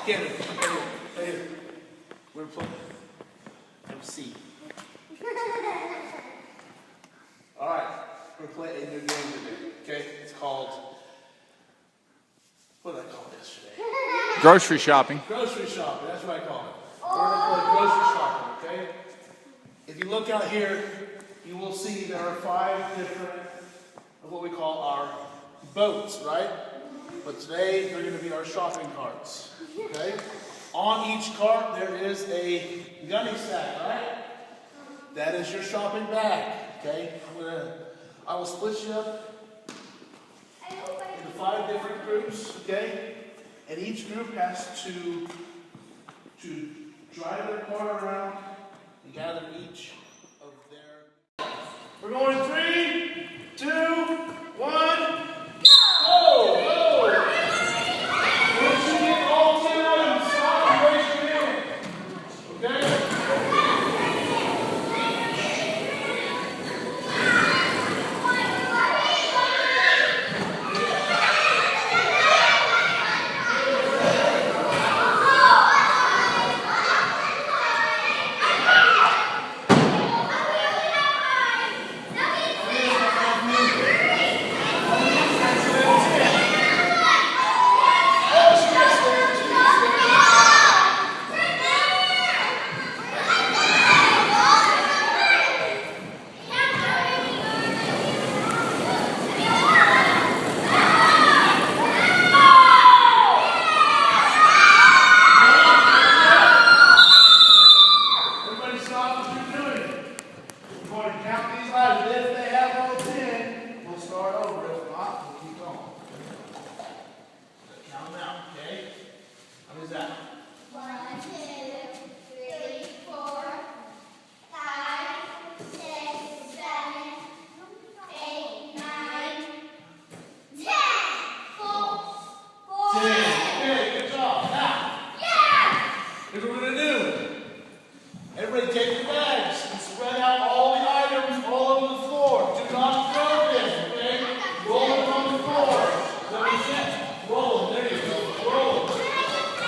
Get it. Right here. We're playing MC. All right. We're playing a new game today. Okay? It's called. What did I call it yesterday? Grocery shopping. Grocery shopping. That's what I call it. We're going to play grocery shopping. Okay? If you look out here, you will see there are 5 different of what we call our boats, right? But today they're going to be our shopping carts. Okay? On each cart there is a gunny sack, right? That is your shopping bag. Okay? I will split you up into 5 different groups. Okay? And each group has to drive their cart around and gather each of their. We're going 3, 2, 1. Everybody take your bags and spread out all the items all over the floor. Do not throw them, okay? Roll them on the floor. Let me see. Roll them. There you go. Roll them.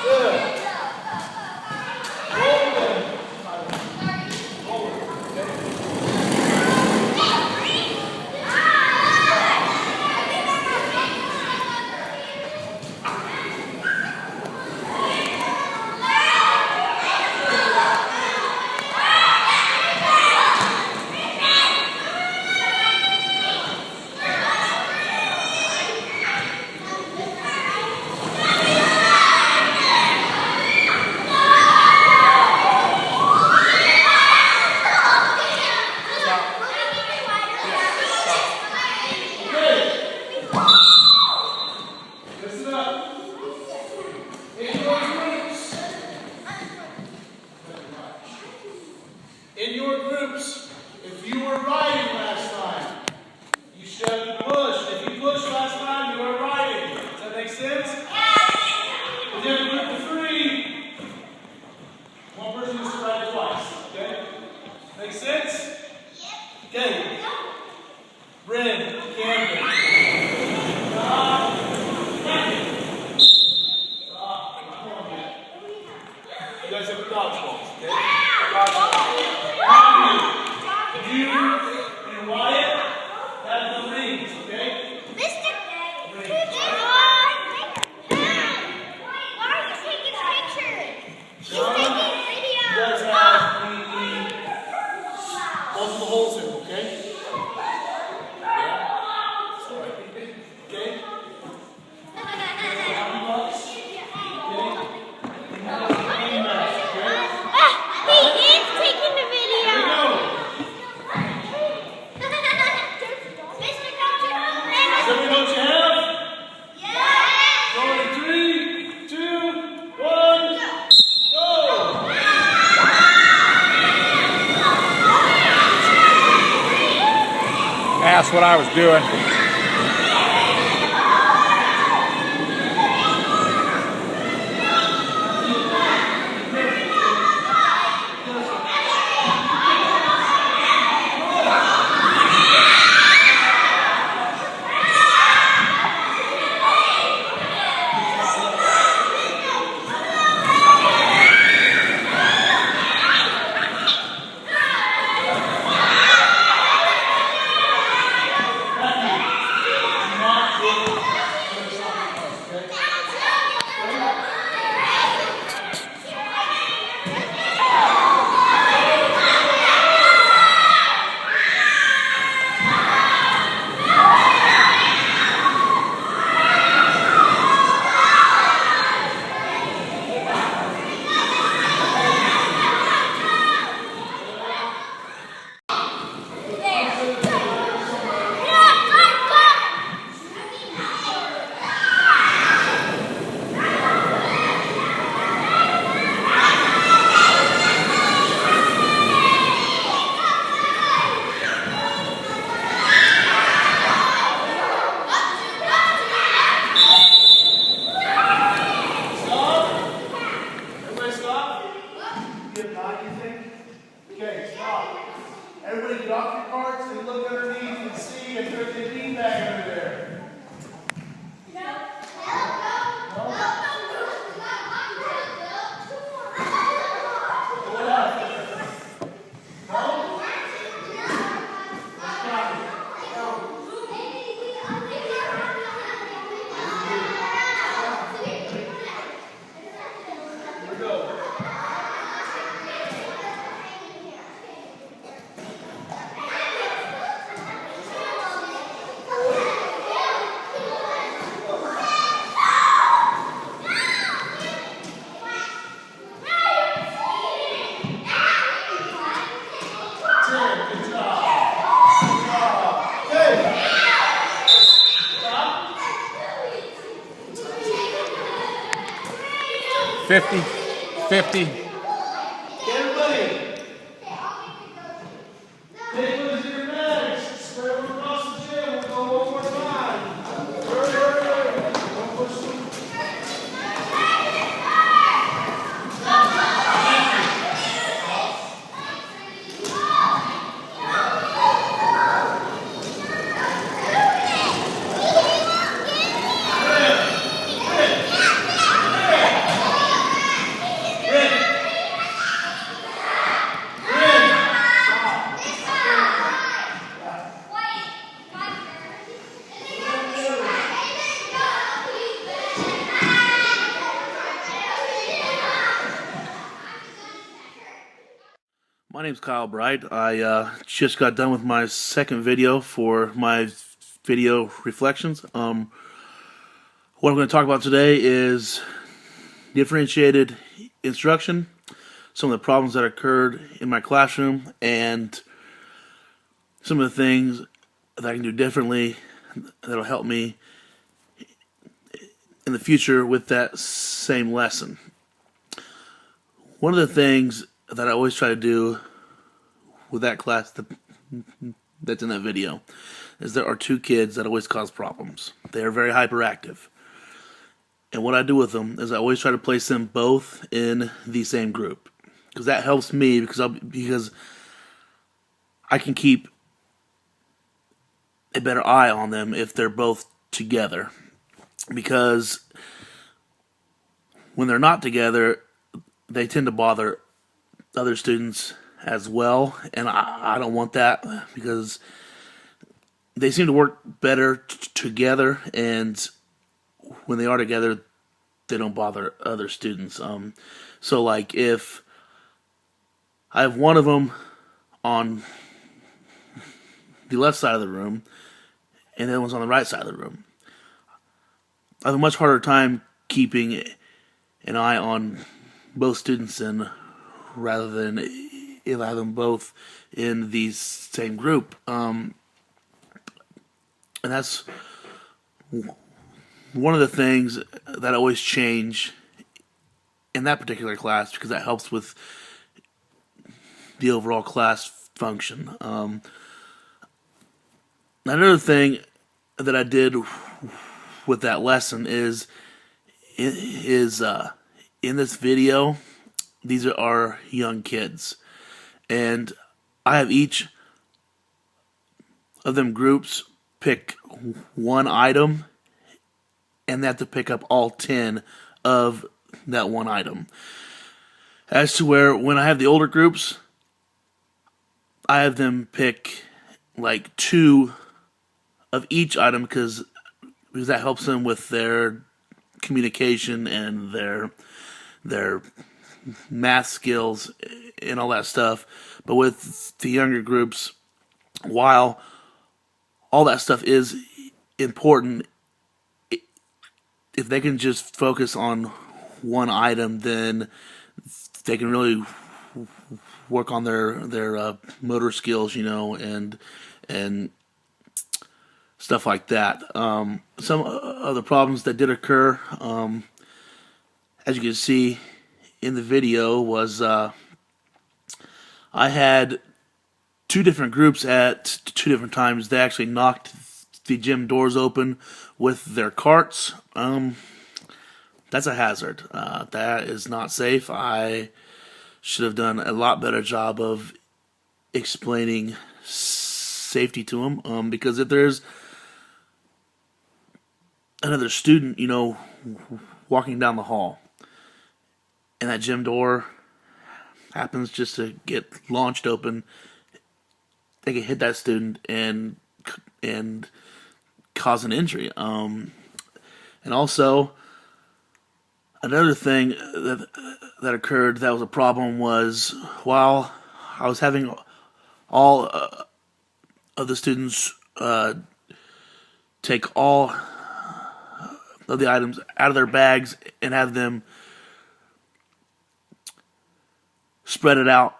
Good. Roll them. Roll them, okay? In your groups, if you were riding last time, you should have pushed. If you pushed last time, you were riding. Does that make sense? If you have a group of 3, one person has to ride twice. Okay? Make sense? Okay. Bryn, Camden. You guys have dodgeballs, okay? Dodgeballs. You and Wyatt have the rings, okay? Mr. Rings. Why are you taking a picture? He's John, taking a video. you guys have both of the holes in them, okay? Yeah. Sorry. Okay? How many bucks? Okay? You have a green mask, okay? He is taking the video. Here we go. Mr. Coach, Does everybody know what you have? yeah. Going in 3, 2, 1, go! That's what I was doing. 50, 50. Everybody, take what is in your bags. Spread them across the gym. We'll go one more time. Hurry, hurry, hurry. Don't push them. My name's Kyle Bright. I just got done with my second video for my video reflections. What I'm going to talk about today is differentiated instruction, some of the problems that occurred in my classroom, and some of the things that I can do differently that'll help me in the future with that same lesson. One of the things that I always try to do with that class that's in that video is there are two kids that always cause problems. They are very hyperactive. And what I do with them is I always try to place them both in the same group. Because that helps me because I can keep a better eye on them if they're both together. Because when they're not together, they tend to bother other students as well, and I don't want that because they seem to work better together, and when they are together, they don't bother other students. So like if I have one of them on the left side of the room and the other one's on the right side of the room, I have a much harder time keeping an eye on both students and rather than if I have them both in the same group. And that's one of the things that I always change in that particular class because that helps with the overall class function. Another thing that I did with that lesson is in this video, these are our young kids. And I have each of them groups pick one item and they have to pick up all 10 of that one item. As to where when I have the older groups, I have them pick like 2 of each item because that helps them with their communication and their math skills and all that stuff. But with the younger groups, while all that stuff is important, if they can just focus on one item, then they can really work on their motor skills, and stuff like that. Some of the problems that did occur, as you can see in the video, was I had 2 different groups at 2 different times. They actually knocked the gym doors open with their carts. That's a hazard. That is not safe. I should have done a lot better job of explaining safety to them, because if there's another student, walking down the hall, and that gym door happens just to get launched open, they can hit that student and cause an injury. And also, another thing that occurred that was a problem was while I was having all of the students take all of the items out of their bags and have them spread it out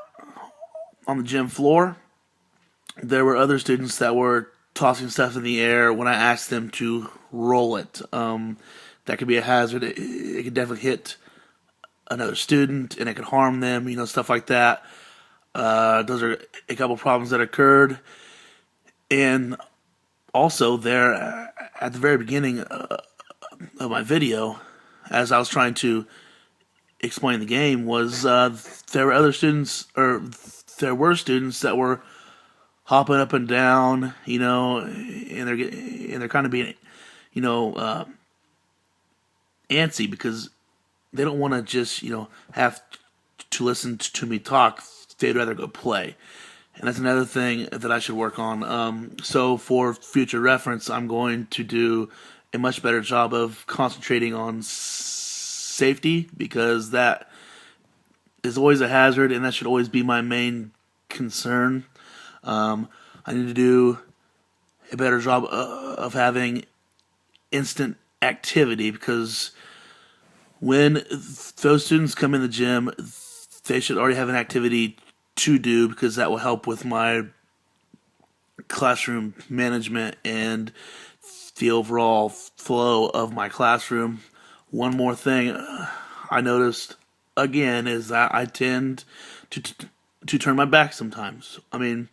on the gym floor, there were other students that were tossing stuff in the air when I asked them to roll it. That could be a hazard. It could definitely hit another student and it could harm them, stuff like that. Those are a couple problems that occurred. And also, there at the very beginning of my video, as I was trying to explain the game, was there were students that were hopping up and down, and they're kind of being, antsy because they don't want to just, have to listen to me talk. They'd rather go play. And that's another thing that I should work on. So for future reference, I'm going to do a much better job of concentrating on safety, because that is always a hazard and that should always be my main concern. I need to do a better job of having instant activity, because when those students come in the gym, they should already have an activity to do, because that will help with my classroom management and the overall flow of my classroom. One more thing I noticed again is that I tend to turn my back sometimes. I mean,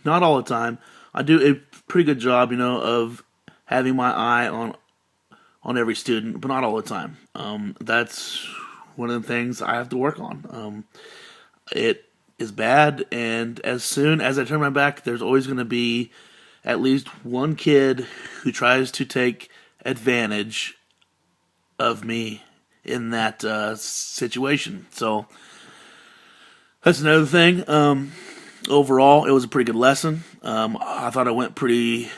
not all the time. I do a pretty good job, of having my eye on every student, but not all the time. That's one of the things I have to work on. It is bad, and as soon as I turn my back, there's always going to be at least one kid who tries to take advantage of me in that situation. So that's another thing. Overall, it was a pretty good lesson. I thought it went pretty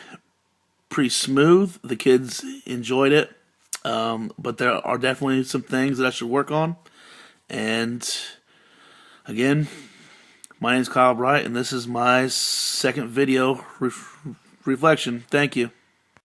smooth. The kids enjoyed it, but there are definitely some things that I should work on. And again, my name is Kyle Bright, and this is my second video reflection. Thank you.